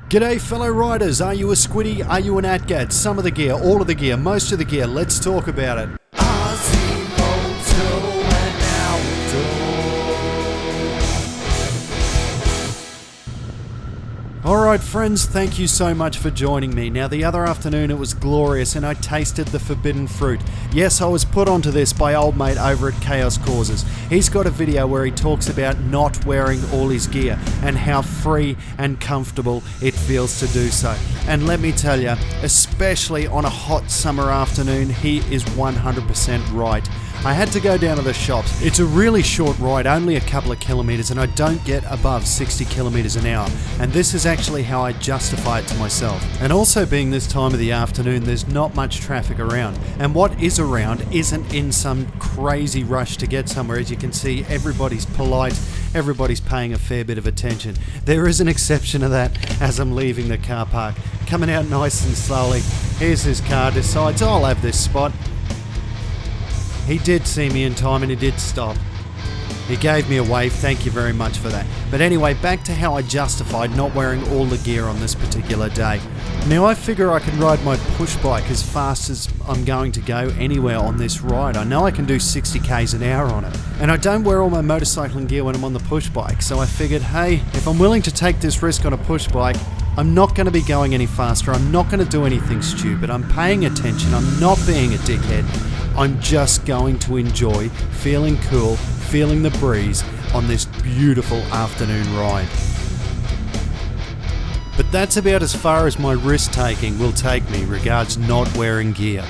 G'day fellow riders, are you a Squiddy, are you an ATGATT? Some of the gear, all of the gear, most of the gear, let's talk about it. Aussie, Moto, and outdoor. Alright friends, thank you so much for joining me. Now the other afternoon it was glorious and I tasted the forbidden fruit. Yes, I was put onto this by old mate over at Chaos Causes. He's got a video where he talks about not wearing all his gear and how free and comfortable it feels to do so. And let me tell you, especially on a hot summer afternoon, he is 100% right. I had to go down to the shops. It's a really short ride, only a couple of kilometres, and I don't get above 60 kilometres an hour. And this is actually how I justify it to myself. And also being this time of the afternoon, there's not much traffic around. And what is around isn't in some crazy rush to get somewhere. As you can see, everybody's polite, everybody's paying a fair bit of attention. There is an exception to that as I'm leaving the car park. Coming out nice and slowly, here's his car, decides I'll have this spot. He did see me in time and he did stop. He gave me a wave, thank you very much for that. But anyway, back to how I justified not wearing all the gear on this particular day. Now I figure I can ride my push bike as fast as I'm going to go anywhere on this ride. I know I can do 60 k's an hour on it. And I don't wear all my motorcycling gear when I'm on the push bike, so I figured, hey, if I'm willing to take this risk on a push bike, I'm not going to be going any faster, I'm not going to do anything stupid, I'm paying attention, I'm not being a dickhead. I'm just going to enjoy feeling cool, feeling the breeze on this beautiful afternoon ride. But that's about as far as my risk taking will take me regards not wearing gear.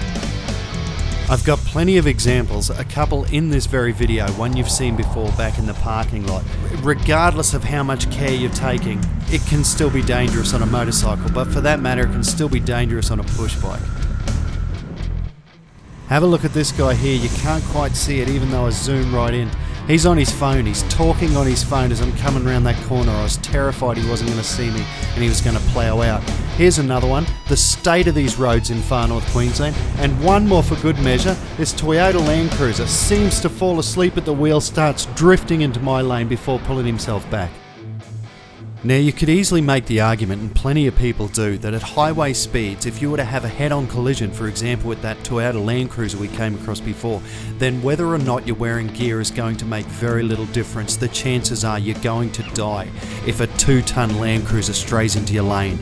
I've got plenty of examples, a couple in this very video, one you've seen before back in the parking lot. Regardless of how much care you're taking, it can still be dangerous on a motorcycle, but for that matter it can still be dangerous on a push bike. Have a look at this guy here, you can't quite see it even though I zoom right in. He's on his phone, he's talking on his phone as I'm coming around that corner. I was terrified he wasn't going to see me and he was going to plough out. Here's another one, the state of these roads in far north Queensland. And one more for good measure, this Toyota Land Cruiser seems to fall asleep at the wheel, starts drifting into my lane before pulling himself back. Now you could easily make the argument, and plenty of people do, that at highway speeds, if you were to have a head-on collision, for example with that Toyota Land Cruiser we came across before, then whether or not you're wearing gear is going to make very little difference. The chances are you're going to die if a 2-ton Land Cruiser strays into your lane.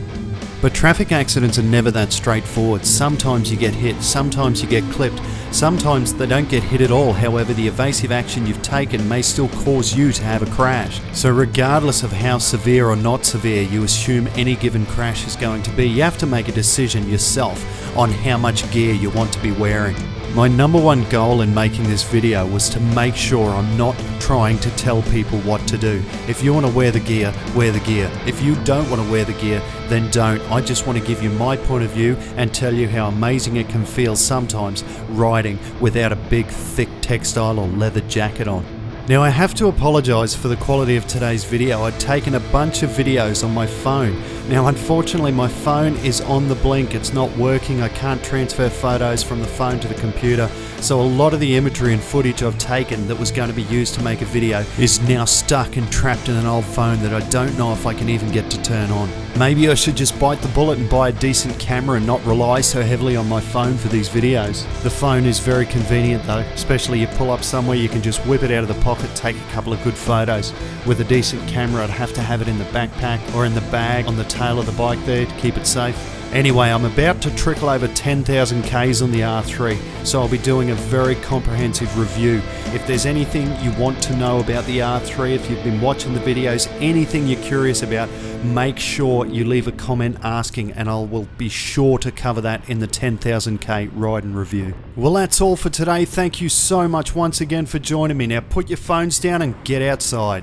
But traffic accidents are never that straightforward. Sometimes you get hit, sometimes you get clipped, sometimes they don't get hit at all. However, the evasive action you've taken may still cause you to have a crash. So regardless of how severe or not severe you assume any given crash is going to be, you have to make a decision yourself on how much gear you want to be wearing. My number one goal in making this video was to make sure I'm not trying to tell people what to do. If you want to wear the gear, wear the gear. If you don't want to wear the gear, then don't. I just want to give you my point of view and tell you how amazing it can feel sometimes riding without a big thick textile or leather jacket on. Now I have to apologise for the quality of today's video. I'd taken a bunch of videos on my phone. Now unfortunately my phone is on the blink, it's not working, I can't transfer photos from the phone to the computer, so a lot of the imagery and footage I've taken that was going to be used to make a video is now stuck and trapped in an old phone that I don't know if I can even get to turn on. Maybe I should just bite the bullet and buy a decent camera and not rely so heavily on my phone for these videos. The phone is very convenient though, especially you pull up somewhere you can just whip it out of the pocket, take a couple of good photos. With a decent camera I'd have to have it in the backpack or in the bag on the tail of the bike there to keep it safe. Anyway, I'm about to trickle over 10,000 Ks on the R3, so I'll be doing a very comprehensive review. If there's anything you want to know about the R3, if you've been watching the videos, anything you're curious about, make sure you leave a comment asking and I will be sure to cover that in the 10,000 K ride and review. Well, that's all for today. Thank you so much once again for joining me. Now put your phones down and get outside.